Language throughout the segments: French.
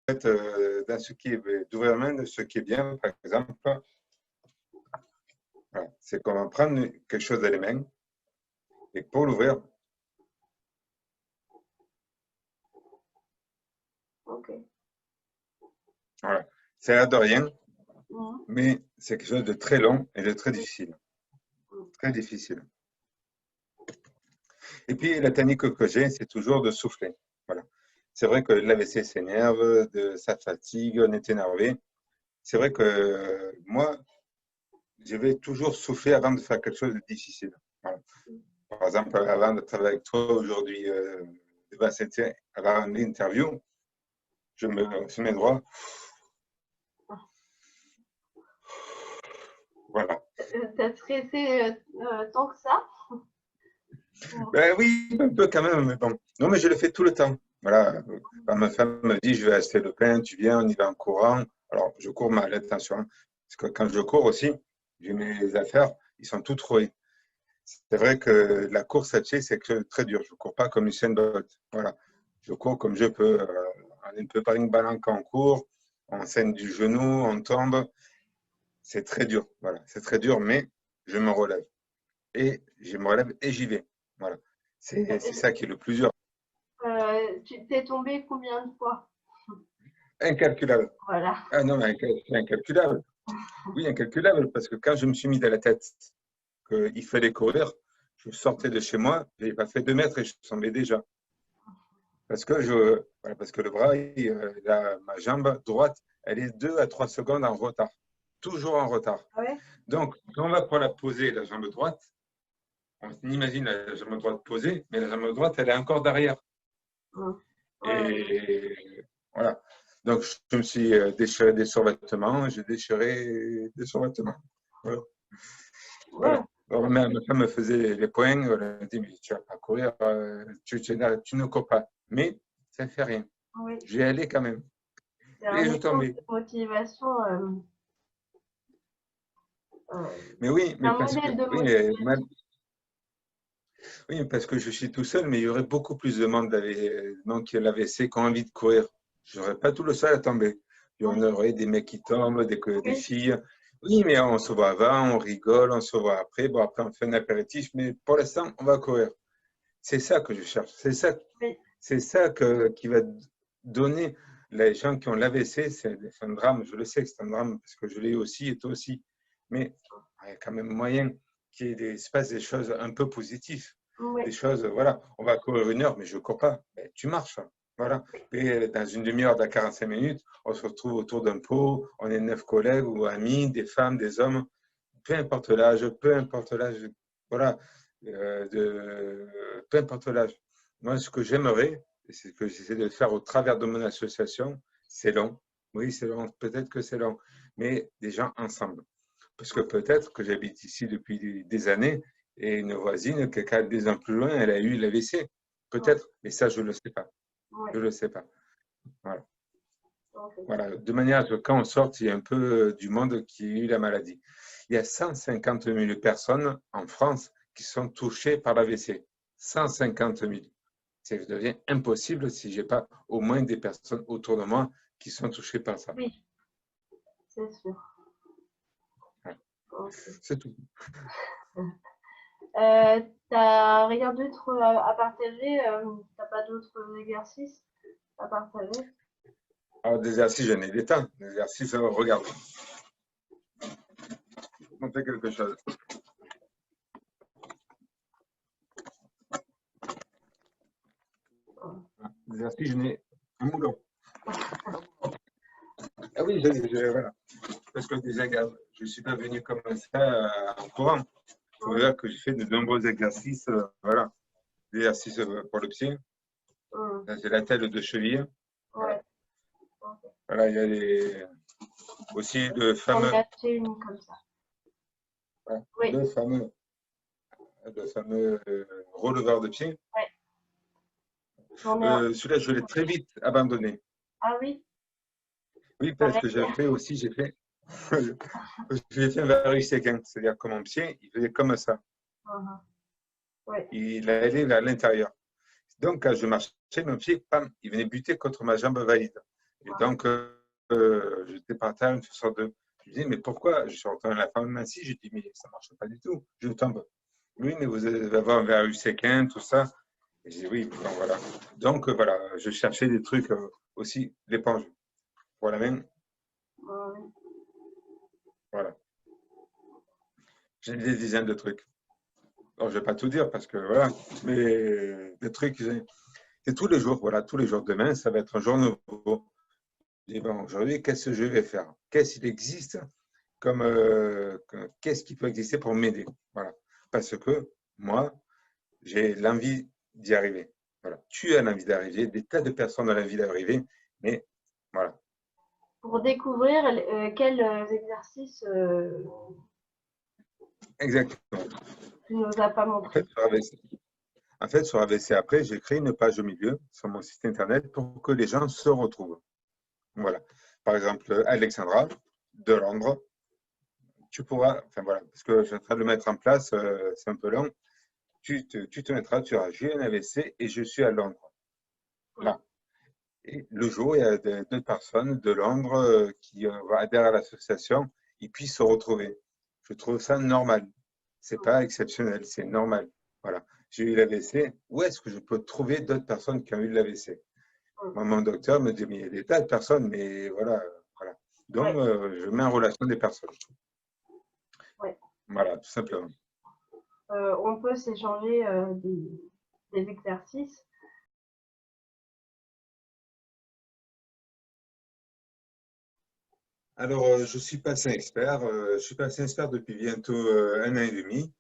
fait, dans ce qui est d'ouvrir la main, ce qui est bien, par exemple, voilà, c'est qu'on va prendre quelque chose dans les mains et pour l'ouvrir, Ok. voilà, ça a l'air de rien, Mhm. mais c'est quelque chose de très long et de très difficile. Très difficile. Et puis, la technique que j'ai, c'est toujours de souffler. Voilà. C'est vrai que l'AVC s'énerve, ça fatigue, on est énervé. C'est vrai que moi, je vais toujours souffler avant de faire quelque chose de difficile. Voilà. Par exemple, avant de travailler avec toi aujourd'hui, avant l'interview, je me mets droit. Voilà. T'as stressé tant que ça? Ben oui, un peu quand même, mais bon. Non, mais je le fais tout le temps. Voilà. Quand ma femme me dit, je vais acheter le pain, tu viens, on y va en courant. Alors, je cours mal, attention. Parce que quand je cours aussi, j'ai mes affaires, ils sont tous troués. C'est vrai que la course à pied, c'est très dur. Je ne cours pas comme Usain Bolt. Voilà. Je cours comme je peux. On ne peut pas une balle quand on court, on saigne du genou, on tombe. C'est très dur. Voilà. C'est très dur, mais je me relève. Et je me relève et j'y vais. Voilà. C'est ça qui est le plus dur. Tu t'es tombé combien de fois? Incalculable. Voilà. Ah non, mais c'est incalculable. Oui, incalculable, parce que quand je me suis mis dans la tête qu'il fallait courir, je sortais de chez moi, je n'avais pas fait 2 mètres et je tombais déjà. Voilà, parce que le bras, ma jambe droite, elle est 2 à 3 secondes en retard. Toujours en retard. Ah ouais? Donc, quand on va pour la poser, la jambe droite, on imagine la jambe droite posée, mais la jambe droite, elle est encore derrière. Ouais. Et voilà. Donc, je me suis déchiré des survêtements, j'ai déchiré des survêtements. Voilà. Ouais. Voilà. Alors, ma femme me faisait les poings, elle m'a dit, mais tu vas pas courir, tu ne cours pas. Mais ça ne fait rien. Oui. J'y allais quand même. C'est Et un je effort tombais. de motivation. Mais oui, C'est mais un parce que, modèle de oui, motivation. oui, parce que je suis tout seul, mais il y aurait beaucoup plus de monde qui a l'AVC qui ont envie de courir. Je n'aurais pas tout le seul à tomber. Il y en aurait des mecs qui tombent, des Oui. filles. Oui, mais on se voit avant, on rigole, on se voit après. Bon, après, on fait un apéritif, mais pour l'instant, on va courir. C'est ça que je cherche. Oui. C'est ça qui va donner les gens qui ont l'AVC. C'est un drame. Je le sais que c'est un drame parce que je l'ai eu aussi et toi aussi. Mais il y a quand même moyen qu'il se passe des choses un peu positives. Oui. Des choses, voilà, on va courir 1 heure, mais je ne cours pas. Mais tu marches. Voilà. Et dans une demi-heure, dans 45 minutes, on se retrouve autour d'un pot. On est 9 collègues ou amis, des femmes, des hommes. Peu importe l'âge, voilà, peu importe l'âge. Moi, ce que j'aimerais, et c'est ce que j'essaie de faire au travers de mon association, c'est long. Oui, c'est long, peut-être que c'est long, mais des gens ensemble. Parce que peut-être que j'habite ici depuis des années et une voisine, qui a 2 ans plus loin, elle a eu l'AVC. Peut-être, mais ça, je ne le sais pas. Oui. Je ne le sais pas. Voilà. Ok. Voilà. De manière à ce que quand on sorte, il y a un peu du monde qui a eu la maladie. Il y a 150 000 personnes en France qui sont touchées par l'AVC. 150 000. Ça devient impossible si je n'ai pas au moins des personnes autour de moi qui sont touchées par ça. Oui, c'est sûr. Voilà. Ok. C'est tout. T'as rien d'autre à partager? T'as pas d'autres exercices à partager? Alors, des exercices, j'en ai des tas. Des exercices, regarde. On fait quelque chose. Des exercices, j'en ai un moulon. Ah oui, voilà. Parce que déjà, je ne suis pas venu comme ça en courant. Il faut dire que j'ai fait de nombreux exercices, voilà. Des exercices pour le pied. Là, c'est la tête de cheville. Voilà. Ouais. Okay. Voilà, il y a aussi le fameux, Comme ça. voilà, Oui. le fameux releveur de pied. Ouais. J'en ai un. Celui-là, je l'ai très vite abandonné. Ah oui? Oui, parce que j'ai fait un varus séquin, c'est-à-dire que mon pied, il faisait comme ça. Ouais. Il allait vers l'intérieur. Donc, quand je marchais, mon pied, pam, il venait buter contre ma jambe valide. Et donc, j'étais par terre une sorte de… Je me disais, mais pourquoi? Je suis retourné à la pharmacie, j'ai dit, mais ça ne marche pas du tout. Je tombe. Oui, mais vous allez avoir un virus séquin, tout ça. Et j'ai dit, oui, bon, voilà. Donc, voilà, je cherchais des trucs aussi, l'éponge pour la main. Voilà. J'ai des dizaines de trucs. Alors, je ne vais pas tout dire parce que voilà, mais des trucs, c'est tous les jours, voilà, tous les jours. Demain, ça va être un jour nouveau. Et bon, aujourd'hui, qu'est-ce que je vais faire? Qu'est-ce qu'il existe comme, qu'est-ce qui peut exister pour m'aider? Voilà. Parce que moi, j'ai l'envie d'y arriver. Voilà. Tu as l'envie d'arriver, des tas de personnes ont l'envie d'arriver, mais voilà. Pour découvrir quels exercices Exactement. tu nous as pas En fait, montré. sur AVC après, j'ai créé une page au milieu sur mon site internet pour que les gens se retrouvent. Voilà. Par exemple, Alexandra de Londres, tu pourras, enfin voilà, parce que je suis en train de le mettre en place, c'est un peu long. Tu te mettras, tu diras, j'ai un AVC et je suis à Londres. Là. Et le jour, il y a deux personnes de Londres qui adhèrent à l'association, ils puissent se retrouver. Je trouve ça normal. C'est pas exceptionnel, c'est normal. Voilà. J'ai eu l'AVC. Où est-ce que je peux trouver d'autres personnes qui ont eu l'AVC? Moi, mon docteur me dit, mais il y a des tas de personnes, mais voilà. Voilà. Donc, Ouais, je mets en relation des personnes. ouais. Voilà, tout simplement. On peut s'échanger des exercices. Alors, je suis passé expert. Je suis passé expert depuis bientôt un an et demi.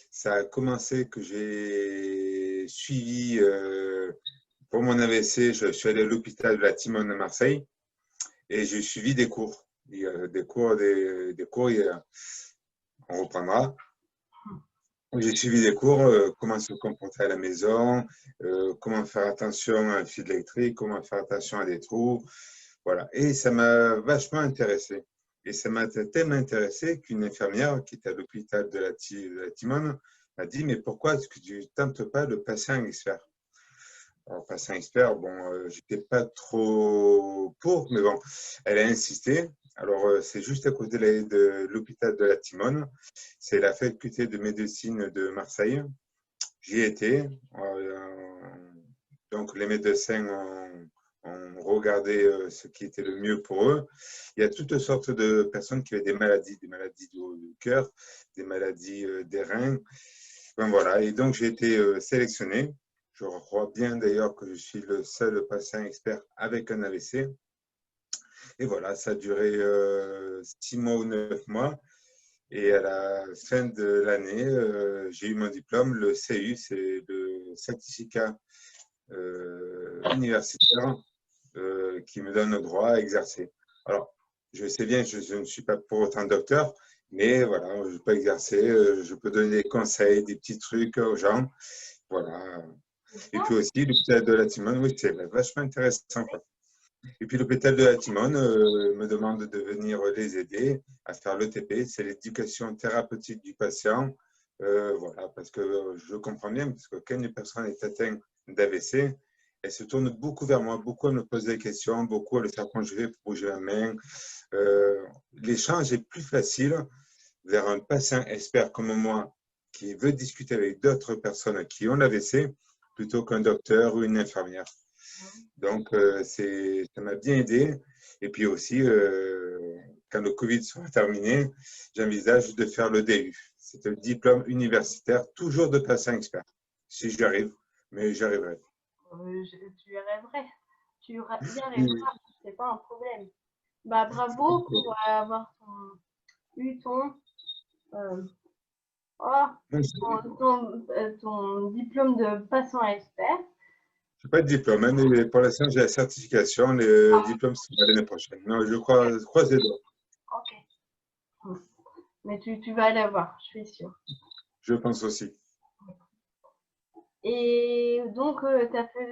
Ça a commencé que j'ai suivi, pour mon AVC, je suis allé à l'hôpital de la Timone à Marseille et j'ai suivi des cours. Il y a des cours, on reprendra. J'ai suivi des cours, comment se comporter à la maison, comment faire attention à un fil électrique, comment faire attention à des trous. Voilà. Et ça m'a vachement intéressé. Et ça m'a tellement intéressé qu'une infirmière qui était à l'hôpital de la Timone m'a dit, mais pourquoi est-ce que tu ne tentes pas le patient expert? Alors, patient expert, bon, j'étais pas trop pour, mais bon, elle a insisté. Alors, c'est juste à côté de l'hôpital de la Timone. C'est la faculté de médecine de Marseille. J'y étais. Donc, les médecins ont regardé ce qui était le mieux pour eux. Il y a toutes sortes de personnes qui avaient des maladies du cœur, des maladies des reins. Ben voilà. Et donc, j'ai été sélectionné. Je crois bien d'ailleurs que je suis le seul patient expert avec un AVC. Et voilà, ça a duré 6 mois ou 9 mois. Et à la fin de l'année, j'ai eu mon diplôme, le CU, c'est le certificat universitaire qui me donne le droit à exercer. Alors, je sais bien, je ne suis pas pour autant docteur, mais voilà, je peux exercer, je peux donner des conseils, des petits trucs aux gens. Voilà. Et puis aussi, l'hôpital de la Timone, oui, c'est vachement intéressant, quoi. Et puis l'hôpital de la Timone me demande de venir les aider à faire l'ETP, c'est l'éducation thérapeutique du patient. Voilà, parce que je comprends bien, parce que quand une personne est atteinte d'AVC, elle se tourne beaucoup vers moi, beaucoup à me poser des questions, beaucoup à le faire conjurer pour bouger la main. L'échange est plus facile vers un patient expert comme moi qui veut discuter avec d'autres personnes qui ont l'AVC plutôt qu'un docteur ou une infirmière. Donc, ça m'a bien aidé. Et puis aussi, quand le Covid sera terminé, j'envisage de faire le DU. C'est le diplôme universitaire, toujours de patient expert. Si j'y arrive, mais j'y arriverai. Tu y rêverais. Tu y arriveras. C'est pas un problème. Bah, bravo pour avoir eu euh, oh, ton diplôme de patient expert. Je n'ai pas de diplôme, hein, mais pour l'instant, j'ai la certification. Le diplôme sera l'année prochaine. Non, je croise les doigts. Ok. Mais tu vas l'avoir, je suis sûre. Je pense aussi. Et donc, tu as fait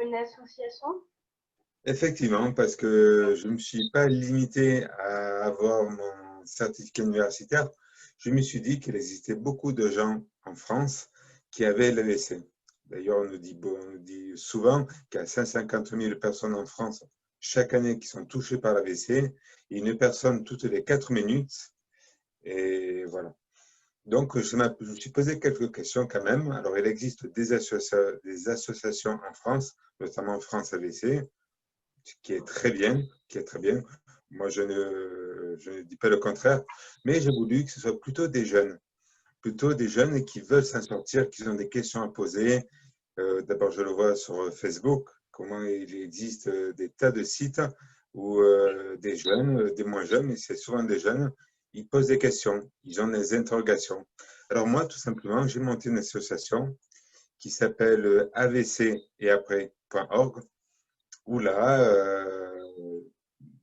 une association? Effectivement, parce que je ne me suis pas limité à avoir mon certificat universitaire. Je me suis dit qu'il existait beaucoup de gens en France qui avaient l'AVC. D'ailleurs, on nous dit souvent qu'il y a 150 000 personnes en France chaque année qui sont touchés par l'AVC, et une personne toutes les 4 minutes. Et voilà. Donc, je me suis posé quelques questions quand même. Alors, il existe des associations en France, notamment France AVC, qui est très bien, qui est très bien. Moi, je ne dis pas le contraire, mais j'ai voulu que ce soit plutôt des jeunes qui veulent s'en sortir, qui ont des questions à poser. D'abord, je le vois sur Facebook, comment il existe des tas de sites où des jeunes, des moins jeunes, mais c'est souvent des jeunes, ils posent des questions, ils ont des interrogations. Alors moi, tout simplement, j'ai monté une association qui s'appelle AVC et après.org, où là,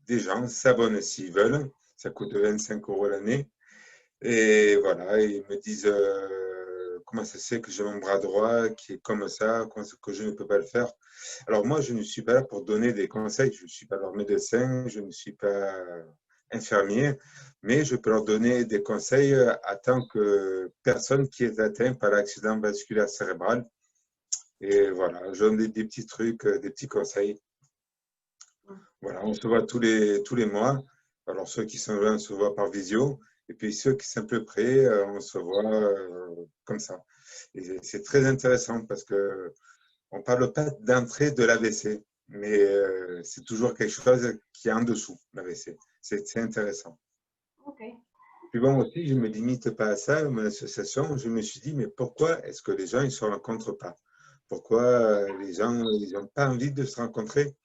des gens s'abonnent s'ils veulent, ça coûte 25 € l'année, et voilà, ils me disent comment ça se fait que j'ai mon bras droit qui est comme ça, que je ne peux pas le faire. Alors moi, je ne suis pas là pour donner des conseils, je ne suis pas leur médecin, je ne suis pas infirmier, mais je peux leur donner des conseils en tant que personne qui est atteinte par l'accident vasculaire cérébral. Et voilà, je donne des petits trucs, des petits conseils. Voilà, on se voit tous les mois. Alors ceux qui sont loin, on se voit par visio. Et puis ceux qui sont un peu près, on se voit comme ça. Et c'est très intéressant parce que on ne parle pas d'entrée de l'AVC, mais c'est toujours quelque chose qui est en dessous, l'AVC. C'est intéressant. Ok. Puis bon, aussi, je ne me limite pas à ça, mon association, je me suis dit, mais pourquoi est-ce que les gens ne se rencontrent pas? Pourquoi les gens ils n'ont pas envie de se rencontrer?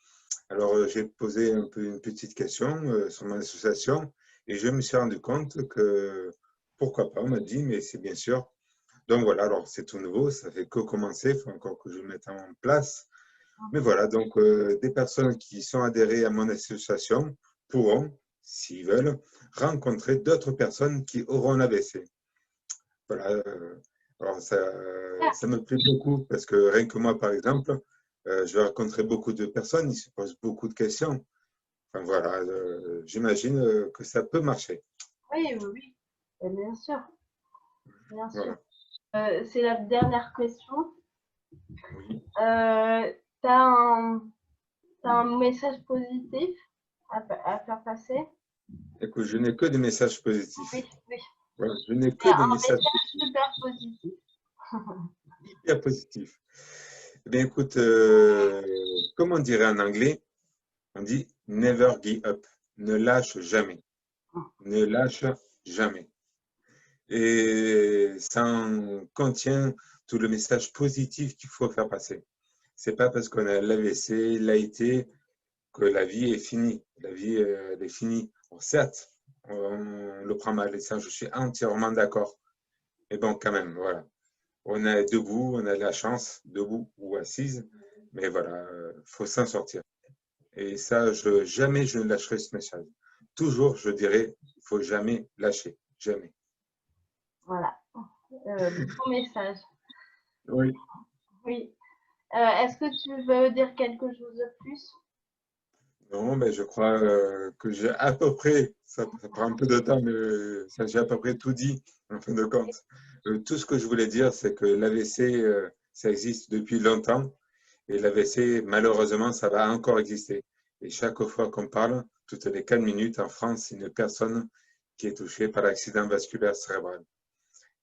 Alors, j'ai posé un peu une petite question sur mon association et je me suis rendu compte que pourquoi pas, on m'a dit, mais c'est bien sûr. Donc voilà, alors c'est tout nouveau, ça fait que commencer, il faut encore que je le mette en place. Mais voilà, donc des personnes qui sont adhérées à mon association pourront, s'ils veulent, rencontrer d'autres personnes qui auront l'AVC. Voilà, alors ça me plaît beaucoup parce que rien que moi, par exemple, je vais rencontrer beaucoup de personnes, ils se posent beaucoup de questions. Enfin, voilà, j'imagine que ça peut marcher. Oui, oui, oui. Bien sûr, bien sûr. Voilà. C'est la dernière question. Oui. Tu as un message positif à faire passer? Écoute, je n'ai que des messages Oui, positifs. oui. Voilà, je n'ai que C'est des un messages message super positif. hyper positifs. Eh bien, écoute, comme on dirait en anglais, on dit never give up. Ne lâche jamais. Ne lâche jamais. Et ça en contient tout le message positif qu'il faut faire passer. C'est pas parce qu'on a l'AVC, l'AIT, que la vie est finie. La vie, elle est finie. Bon, certes, on le prend mal et ça, je suis entièrement d'accord. Mais bon, quand même, voilà. On est debout, on a de la chance, debout ou assise, mais voilà, faut s'en sortir. Et ça, jamais je ne lâcherai ce message. Toujours, je dirais, il faut jamais lâcher, jamais. Voilà. Bon message. Oui. Oui. Est-ce que tu veux dire quelque chose de plus? Non, mais je crois que j'ai à peu près, ça prend un peu de temps, mais ça, j'ai à peu près tout dit, en fin de compte. Tout ce que je voulais dire, c'est que l'AVC, ça existe depuis longtemps, et l'AVC, malheureusement, ça va encore exister. Et chaque fois qu'on parle, toutes les 4 minutes en France, une personne qui est touchée par l'accident vasculaire cérébral.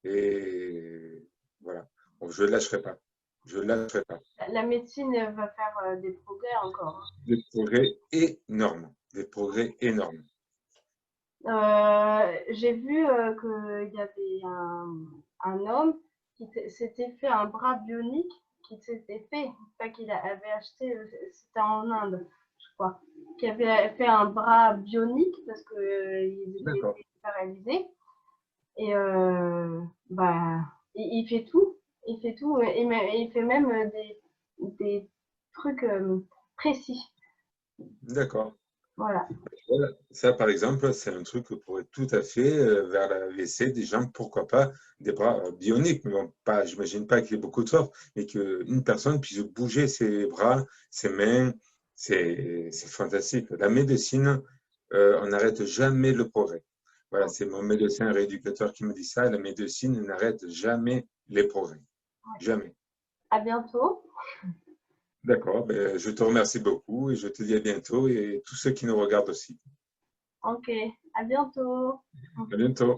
Et voilà. Bon, je ne lâcherai pas. Je ne lâcherai pas. La médecine va faire des progrès encore. Des progrès énormes. Des progrès énormes. J'ai vu qu'il y avait un homme qui s'était fait un bras bionique, qui s'était fait, pas qu'il avait acheté, c'était en Inde, je crois, qui avait fait un bras bionique parce qu'il était D'accord. paralysé. Et bah, il fait tout, il fait tout, et il fait même des trucs précis. D'accord. Voilà. Voilà. Ça, par exemple, c'est un truc que pourrait tout à fait, vers la WC, des gens, pourquoi pas, des bras bioniques. Mais bon, pas, j'imagine pas qu'il y ait beaucoup de force, mais qu'une personne puisse bouger ses bras, ses mains, c'est fantastique. La médecine, on n'arrête jamais le progrès. Voilà, c'est mon médecin rééducateur qui me dit ça. La médecine n'arrête jamais les progrès. Jamais. À bientôt. D'accord, ben, je te remercie beaucoup et je te dis à bientôt et tous ceux qui nous regardent aussi. Ok, à bientôt. À bientôt.